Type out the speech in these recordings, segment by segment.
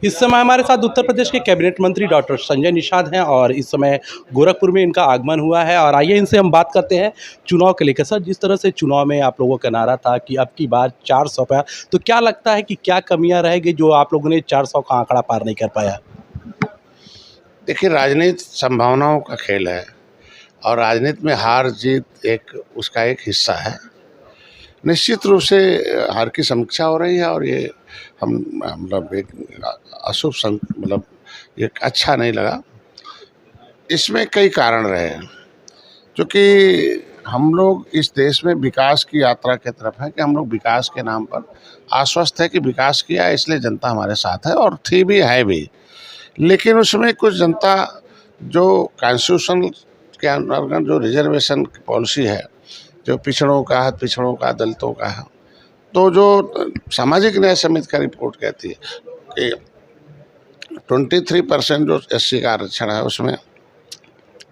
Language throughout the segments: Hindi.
इस समय हमारे साथ उत्तर प्रदेश के कैबिनेट मंत्री डॉक्टर संजय निषाद हैं और इस समय गोरखपुर में इनका आगमन हुआ है और आइए इनसे हम बात करते हैं चुनाव के लेकर। सर, जिस तरह से चुनाव में आप लोगों का नारा था कि अब की बार 400 पाया, तो क्या लगता है कि क्या कमियां रहेगी जो आप लोगों ने 400 का आंकड़ा पार नहीं कर पाया? देखिए, राजनीति संभावनाओं का खेल है और राजनीति में हार जीत उसका एक हिस्सा है। निश्चित रूप से हार की समीक्षा हो रही है और ये हम मतलब एक अशुभ मतलब ये अच्छा नहीं लगा। इसमें कई कारण रहे हैं, क्योंकि हम लोग इस देश में विकास की यात्रा की तरफ है कि हम लोग विकास के नाम पर आश्वस्त है कि विकास किया, इसलिए जनता हमारे साथ है और थी भी है भी। लेकिन उसमें कुछ जनता जो कॉन्स्टिट्यूशन के अंतर्गत जो रिजर्वेशन की पॉलिसी है, जो पिछड़ों का है, पिछड़ों का, दलितों का है, तो जो सामाजिक न्याय समिति का रिपोर्ट कहती है कि 23% जो SC का आरक्षण है उसमें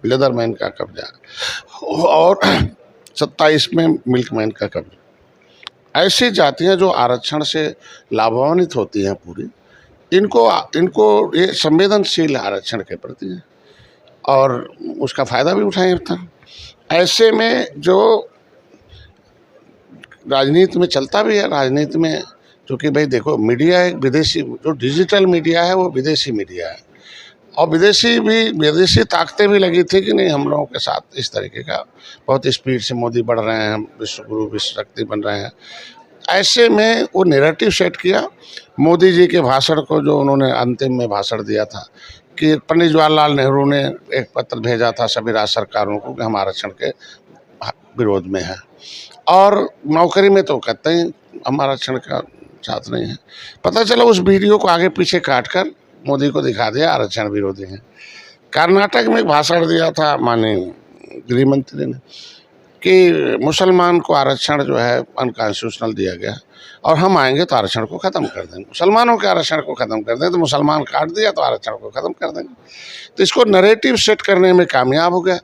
लेदरमैन का कब्जा और 27 में मिल्कमैन का कब्जा। ऐसी जातियां जो आरक्षण से लाभान्वित होती हैं पूरी, इनको ये संवेदनशील आरक्षण के प्रति है और उसका फायदा भी उठाए था। ऐसे में जो राजनीति में चलता भी है, राजनीति में क्योंकि भाई देखो, मीडिया एक विदेशी, जो डिजिटल मीडिया है वो विदेशी मीडिया है और विदेशी ताकतें भी लगी थी कि नहीं, हम लोगों के साथ इस तरीके का बहुत स्पीड से मोदी बढ़ रहे हैं, विश्व गुरु, विश्व शक्ति बन रहे हैं। ऐसे में वो नैरेटिव सेट किया। मोदी जी के भाषण को, जो उन्होंने अंतिम में भाषण दिया था कि पंडित जवाहरलाल नेहरू ने एक पत्र भेजा था सभी राज्य सरकारों को कि हम आरक्षण के विरोध में हैं, और नौकरी में तो कहते हैं हम आरक्षण का साथ नहीं है। पता चला उस वीडियो को आगे पीछे काट कर मोदी को दिखा दिया आरक्षण विरोधी हैं। कर्नाटक में एक भाषण दिया था माननीय गृह मंत्री ने कि मुसलमान को आरक्षण जो है अनकॉन्स्टिट्यूशनल दिया गया और हम आएंगे तो आरक्षण को ख़त्म कर देंगे, मुसलमानों के आरक्षण को ख़त्म कर देंगे, तो मुसलमान काट दिया तो आरक्षण को ख़त्म कर देंगे। तो इसको नैरेटिव सेट करने में कामयाब हो गया।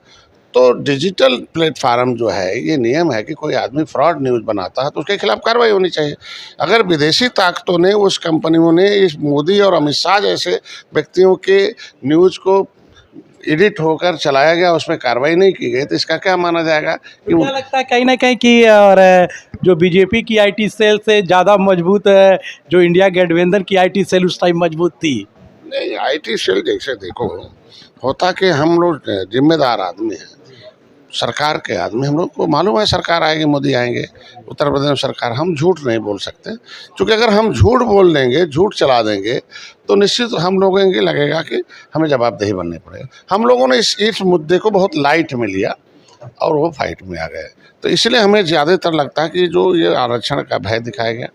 तो डिजिटल प्लेटफार्म जो है, ये नियम है कि कोई आदमी फ्रॉड न्यूज़ बनाता है तो उसके खिलाफ कार्रवाई होनी चाहिए। अगर विदेशी ताकतों ने, उस कंपनियों ने इस मोदी और अमित शाह जैसे व्यक्तियों के न्यूज़ को एडिट होकर चलाया गया, उसमें कार्रवाई नहीं की गई, तो इसका क्या माना जाएगा कि क्या लगता है कहीं ना कहीं कि और जो बीजेपी की IT सेल से ज़्यादा मजबूत है जो इंडिया गठबंधन की IT सेल उस टाइम मजबूत थी? नहीं, IT सेल जैसे देखो, होता कि हम लोग जिम्मेदार आदमी हैं, सरकार के आदमी, हम लोग को मालूम है सरकार आएगी, मोदी आएंगे, उत्तर प्रदेश में सरकार, हम झूठ नहीं बोल सकते, क्योंकि अगर हम झूठ बोल देंगे, झूठ चला देंगे, तो निश्चित हम लोगों को लगेगा कि हमें जवाबदेही बननी पड़ेगा। हम लोगों ने इस मुद्दे को बहुत लाइट में लिया और वो फाइट में आ गए। तो इसलिए हमें ज़्यादातर लगता है कि जो ये आरक्षण का भय दिखाया गया,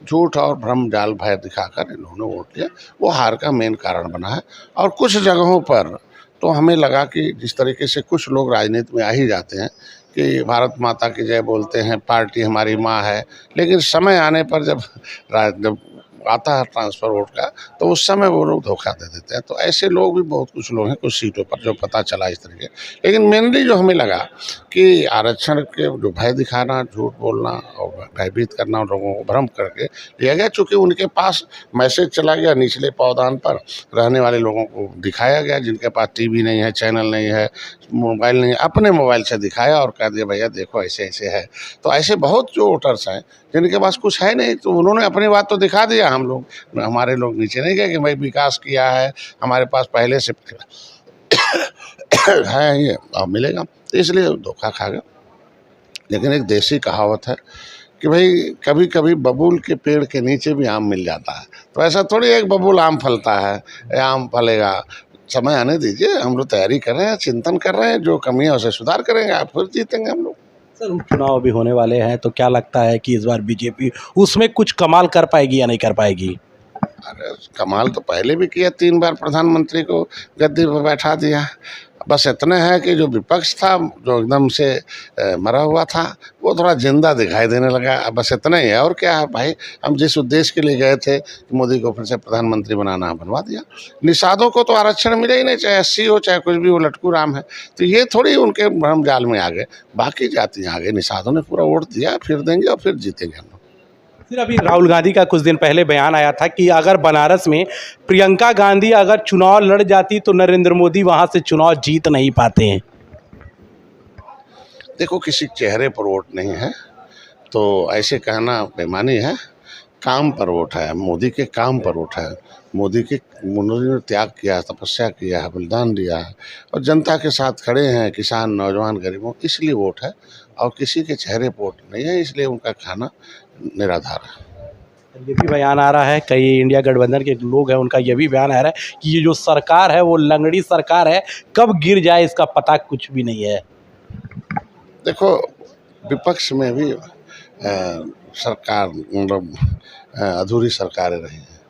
झूठ और भ्रम जाल भय दिखाकर इन्होंने वोट लिया, वो हार का मेन कारण बना है। और कुछ जगहों पर तो हमें लगा कि जिस तरीके से कुछ लोग राजनीति में आ ही जाते हैं कि भारत माता की जय बोलते हैं, पार्टी हमारी माँ है, लेकिन समय आने पर जब आता है ट्रांसफ़र वोट का, तो उस समय वो लोग धोखा दे देते हैं। तो ऐसे लोग भी बहुत कुछ लोग हैं कुछ सीटों पर, जो पता चला इस तरीके। लेकिन मेनली जो हमें लगा कि आरक्षण के जो भय दिखाना, झूठ बोलना और भयभीत करना, लोगों को भ्रम करके लिया गया, चूँकि उनके पास मैसेज चला गया निचले पावदान पर रहने वाले लोगों को दिखाया गया, जिनके पास TV नहीं है, चैनल नहीं है, मोबाइल नहीं है, अपने मोबाइल से दिखाया और कह दिया भैया देखो ऐसे ऐसे है। तो ऐसे बहुत जो वोटर्स हैं जिनके पास कुछ है नहीं, तो उन्होंने अपनी बात तो दिखा दिया। हमारे लोग नीचे नहीं गए कि भाई विकास किया है, हमारे पास पहले से है, ये अब मिलेगा, तो इसलिए धोखा खा गया। लेकिन एक देसी कहावत है कि भाई कभी कभी बबूल के पेड़ के नीचे भी आम मिल जाता है, तो ऐसा थोड़ी एक बबूल आम फलता है, आम फलेगा, समय आने दीजिए। हम लोग तैयारी कर रहे हैं, चिंतन कर रहे हैं, जो कमियां उसे सुधार करेंगे, आप फिर जीतेंगे हम लोग। सर, उपचुनाव भी होने वाले हैं, तो क्या लगता है कि इस बार बीजेपी उसमें कुछ कमाल कर पाएगी या नहीं कर पाएगी? अरे कमाल तो पहले भी किया, 3 बार प्रधानमंत्री को गद्दी पर बैठा दिया। बस इतना है कि जो विपक्ष था, जो एकदम से मरा हुआ था, वो थोड़ा जिंदा दिखाई देने लगा। बस इतना ही है, और क्या है भाई, हम जिस उद्देश्य के लिए गए थे कि मोदी को फिर से प्रधानमंत्री बनाना, बनवा दिया। निषादों को तो आरक्षण मिले ही नहीं, चाहे SC हो चाहे कुछ भी, वो लटकू राम है, तो ये थोड़ी उनके भ्रम जाल में आ गए। बाकी जातियाँ आ गए, निषादों ने पूरा वोट दिया, फिर देंगे और फिर जीतेंगे हम लोग। फिर अभी राहुल गांधी का कुछ दिन पहले बयान आया था कि अगर बनारस में प्रियंका गांधी अगर चुनाव लड़ जाती तो नरेंद्र मोदी वहां से चुनाव जीत नहीं पाते हैं। देखो, किसी चेहरे पर वोट नहीं है, तो ऐसे कहना बेईमानी है। काम पर वोट है, मोदी के काम पर वोट है। मोदी ने त्याग किया, तपस्या किया है, बलिदान दिया है और जनता के साथ खड़े हैं, किसान, नौजवान, गरीबों, इसलिए वोट है। और किसी के चेहरे पर वोट नहीं है, इसलिए उनका खाना निराधार है। ये भी बयान आ रहा है, कई इंडिया गठबंधन के लोग हैं उनका ये भी बयान आ रहा है कि ये जो सरकार है वो लंगड़ी सरकार है, कब गिर जाए इसका पता कुछ भी नहीं है। देखो, विपक्ष में भी सरकार मतलब अधूरी सरकारें रही हैं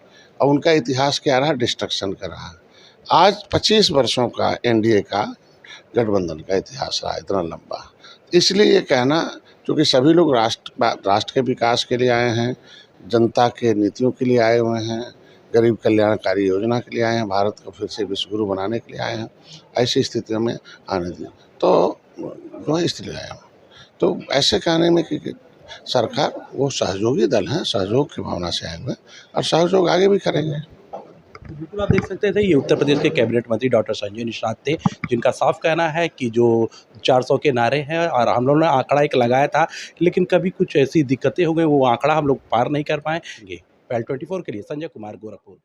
और उनका इतिहास क्या रहा? डिस्ट्रक्शन का रहा। आज 25 वर्षों का एनडीए का गठबंधन का इतिहास रहा, इतना लंबा। इसलिए ये कहना, क्योंकि सभी लोग राष्ट्र के विकास के लिए आए हैं, जनता के नीतियों के लिए आए हुए हैं, गरीब कल्याणकारी योजना के लिए आए हैं, भारत को फिर से विश्व गुरु बनाने के लिए आए हैं, ऐसी स्थितियों में आने दिए तो वह इसलिए आया हूँ। तो ऐसे कहने में कि सरकार वो सहयोगी दल हैं, सहयोग की भावना से आए हुए हैं और सहयोग आगे भी करेंगे। बिल्कुल, आप देख सकते थे ये उत्तर प्रदेश के कैबिनेट मंत्री डॉक्टर संजय निषाद थे, जिनका साफ कहना है कि जो 400 के नारे हैं और हम लोगों ने आंकड़ा एक लगाया था, लेकिन कभी कुछ ऐसी दिक्कतें हो गई, वो आंकड़ा हम लोग पार नहीं कर पाए। PAL 24 के लिए संजय कुमार, गोरखपुर।